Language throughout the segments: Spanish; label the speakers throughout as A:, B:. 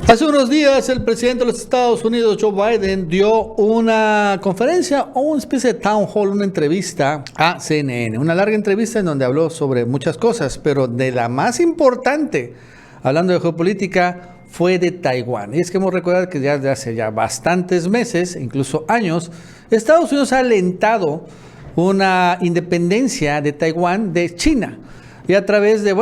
A: Hace unos días el presidente de los Estados Unidos, Joe Biden, dio una conferencia o una especie de town hall, una entrevista a CNN, una larga entrevista en donde habló sobre muchas cosas, pero de la más importante, hablando de geopolítica, fue de Taiwán. Y es que hemos recordado que ya desde hace ya bastantes meses, incluso años, Estados Unidos ha alentado una independencia de Taiwán de China. Y a través de,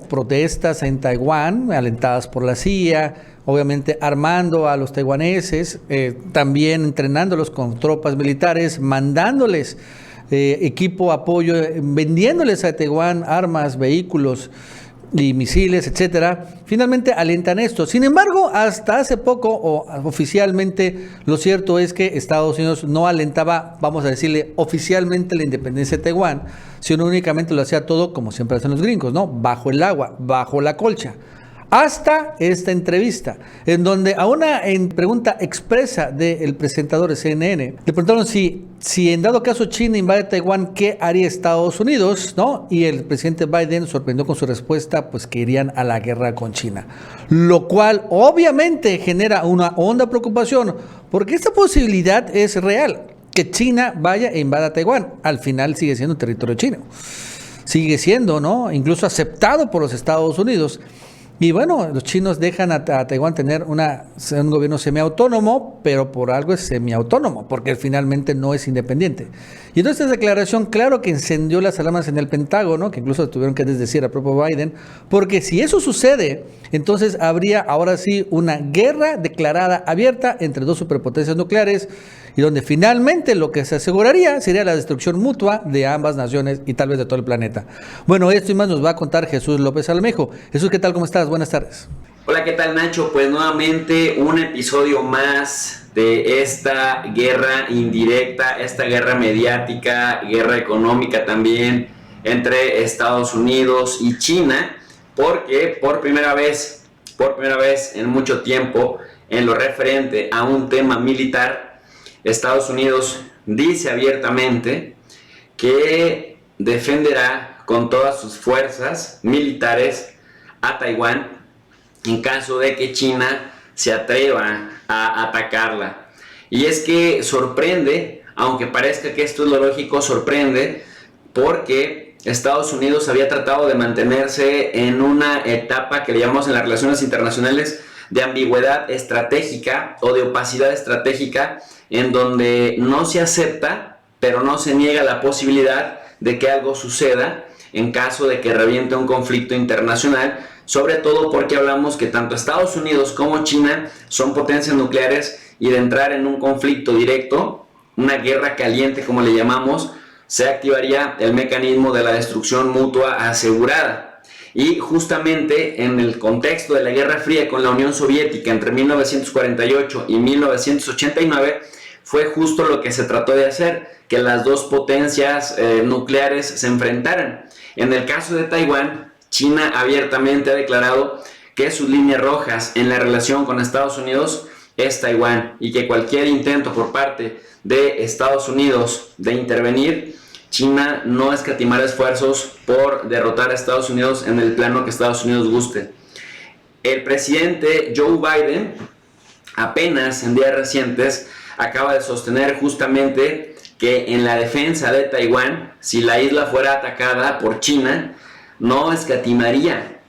A: protestas en Taiwán, alentadas por la CIA, obviamente armando a los taiwaneses, también entrenándolos con tropas militares, mandándoles equipo, apoyo, vendiéndoles a Taiwán armas, vehículos y misiles, etcétera. Finalmente alientan esto. Sin embargo, hasta hace poco, o oficialmente, lo cierto es que Estados Unidos no alentaba, vamos a decirle, oficialmente la independencia de Taiwán, sino únicamente lo hacía todo, como siempre hacen los gringos, ¿no? Bajo el agua, bajo la colcha. Hasta esta entrevista, en donde a una pregunta expresa del presentador de CNN, le preguntaron si en dado caso China invade Taiwán, ¿qué haría Estados Unidos? ¿No? Y el presidente Biden sorprendió con su respuesta, pues que irían a la guerra con China. Lo cual obviamente genera una honda preocupación, porque esta posibilidad es real, que China vaya e invada Taiwán. Al final sigue siendo territorio chino. Sigue siendo, ¿no? Incluso aceptado por los Estados Unidos. Y bueno, los chinos dejan a Taiwán tener un gobierno semiautónomo, pero por algo es semiautónomo, porque finalmente no es independiente. Y entonces esta declaración, claro que encendió las alarmas en el Pentágono, que incluso tuvieron que desdecir al propio Biden, porque si eso sucede, entonces habría ahora sí una guerra declarada abierta entre dos superpotencias nucleares, y donde finalmente lo que se aseguraría sería la destrucción mutua de ambas naciones y tal vez de todo el planeta. Bueno, esto y más nos va a contar Jesús López Almejo. Jesús, ¿qué tal? ¿Cómo estás? Buenas tardes.
B: Hola, ¿qué tal, Nacho? Pues nuevamente un episodio más de esta guerra indirecta, esta guerra mediática, guerra económica también entre Estados Unidos y China, porque por primera vez en mucho tiempo, en lo referente a un tema militar, Estados Unidos dice abiertamente que defenderá con todas sus fuerzas militares a Taiwán en caso de que China se atreva a atacarla. Y es que sorprende, aunque parezca que esto es lo lógico, sorprende porque Estados Unidos había tratado de mantenerse en una etapa que le llamamos en las relaciones internacionales de ambigüedad estratégica o de opacidad estratégica, en donde no se acepta, pero no se niega la posibilidad de que algo suceda en caso de que reviente un conflicto internacional, sobre todo porque hablamos que tanto Estados Unidos como China son potencias nucleares y de entrar en un conflicto directo, una guerra caliente como le llamamos, se activaría el mecanismo de la destrucción mutua asegurada. Y justamente en el contexto de la Guerra Fría con la Unión Soviética entre 1948 y 1989 fue justo lo que se trató de hacer, que las dos potencias nucleares se enfrentaran. En el caso de Taiwán, China abiertamente ha declarado que sus líneas rojas en la relación con Estados Unidos es Taiwán y que cualquier intento por parte de Estados Unidos de intervenir, China no escatimará esfuerzos por derrotar a Estados Unidos en el plano que Estados Unidos guste. El presidente Joe Biden apenas en días recientes acaba de sostener justamente que en la defensa de Taiwán, si la isla fuera atacada por China, no escatimaría.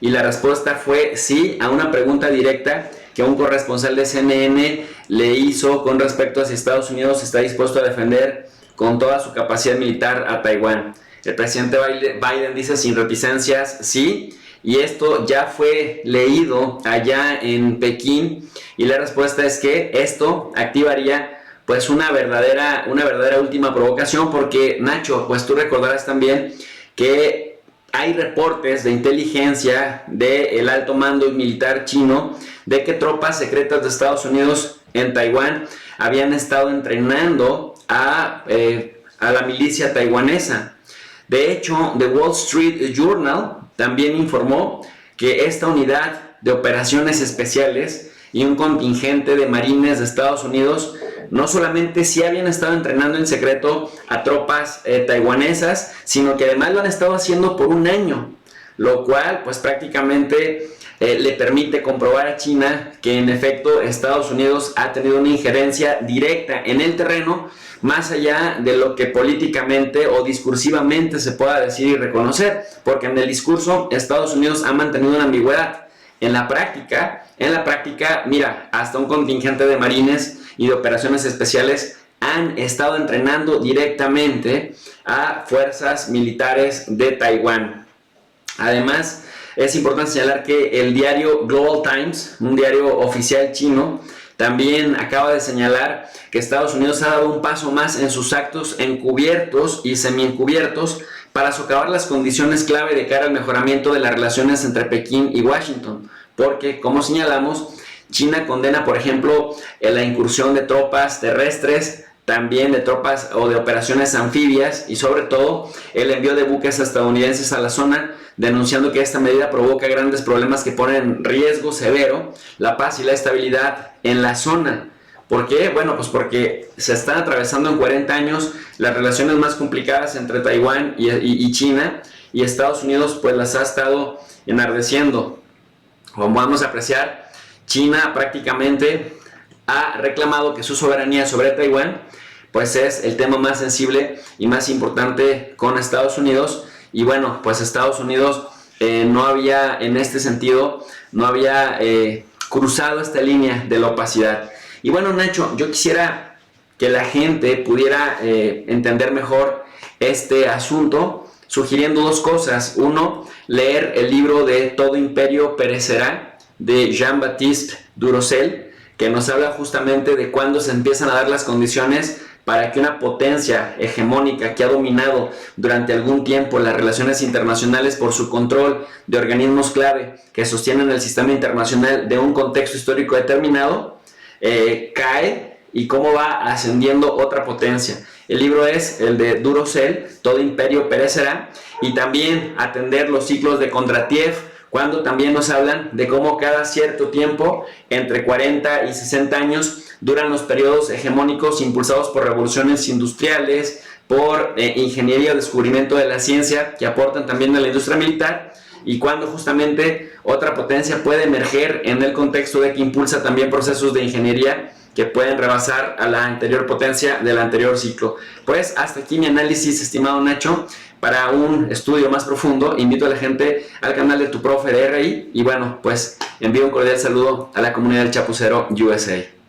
B: Y la respuesta fue sí a una pregunta directa que un corresponsal de CNN le hizo con respecto a si Estados Unidos está dispuesto a defender con toda su capacidad militar a Taiwán. El presidente Biden dice sin reticencias sí, y esto ya fue leído allá en Pekín, y la respuesta es que esto activaría pues una verdadera última provocación, porque Nacho, pues tú recordarás también que hay reportes de inteligencia del alto mando militar chino de que tropas secretas de Estados Unidos en Taiwán habían estado entrenando a la milicia taiwanesa. De hecho, The Wall Street Journal también informó que esta unidad de operaciones especiales y un contingente de marines de Estados Unidos no solamente sí habían estado entrenando en secreto a tropas taiwanesas, sino que además lo han estado haciendo por un año, lo cual pues prácticamente le permite comprobar a China que en efecto Estados Unidos ha tenido una injerencia directa en el terreno, más allá de lo que políticamente o discursivamente se pueda decir y reconocer, porque en el discurso Estados Unidos ha mantenido una ambigüedad. En la práctica, mira, hasta un contingente de marines y de operaciones especiales han estado entrenando directamente a fuerzas militares de Taiwán. Además, es importante señalar que el diario Global Times, un diario oficial chino, también acaba de señalar que Estados Unidos ha dado un paso más en sus actos encubiertos y semi-encubiertos para socavar las condiciones clave de cara al mejoramiento de las relaciones entre Pekín y Washington, porque, como señalamos, China condena, por ejemplo, la incursión de tropas terrestres, también de tropas o de operaciones anfibias y sobre todo el envío de buques estadounidenses a la zona, denunciando que esta medida provoca grandes problemas que ponen en riesgo severo la paz y la estabilidad en la zona. ¿Por qué? Bueno, pues porque se están atravesando en 40 años las relaciones más complicadas entre Taiwán y China, y Estados Unidos pues las ha estado enardeciendo. Como vamos a apreciar, China prácticamente ha reclamado que su soberanía sobre Taiwán pues es el tema más sensible y más importante con Estados Unidos, y bueno, pues Estados Unidos no había, en este sentido, no había cruzado esta línea de la opacidad. Y bueno, Nacho, yo quisiera que la gente pudiera entender mejor este asunto, sugiriendo dos cosas. Uno, leer el libro de Todo Imperio Perecerá, de Jean-Baptiste Durosel, que nos habla justamente de cuándo se empiezan a dar las condiciones para que una potencia hegemónica que ha dominado durante algún tiempo las relaciones internacionales por su control de organismos clave que sostienen el sistema internacional de un contexto histórico determinado, cae, y cómo va ascendiendo otra potencia. El libro es el de Durosel, Todo Imperio Perecerá, y también atender los ciclos de Kondratiev, cuando también nos hablan de cómo cada cierto tiempo, entre 40 y 60 años, duran los periodos hegemónicos impulsados por revoluciones industriales, por ingeniería o descubrimiento de la ciencia, que aportan también a la industria militar, y cuando justamente otra potencia puede emerger en el contexto de que impulsa también procesos de ingeniería que pueden rebasar a la anterior potencia del anterior ciclo. Pues hasta aquí mi análisis, estimado Nacho. Para un estudio más profundo, invito a la gente al canal de Tu Profe de RI, y bueno, pues envío un cordial saludo a la comunidad del Chapucero USA.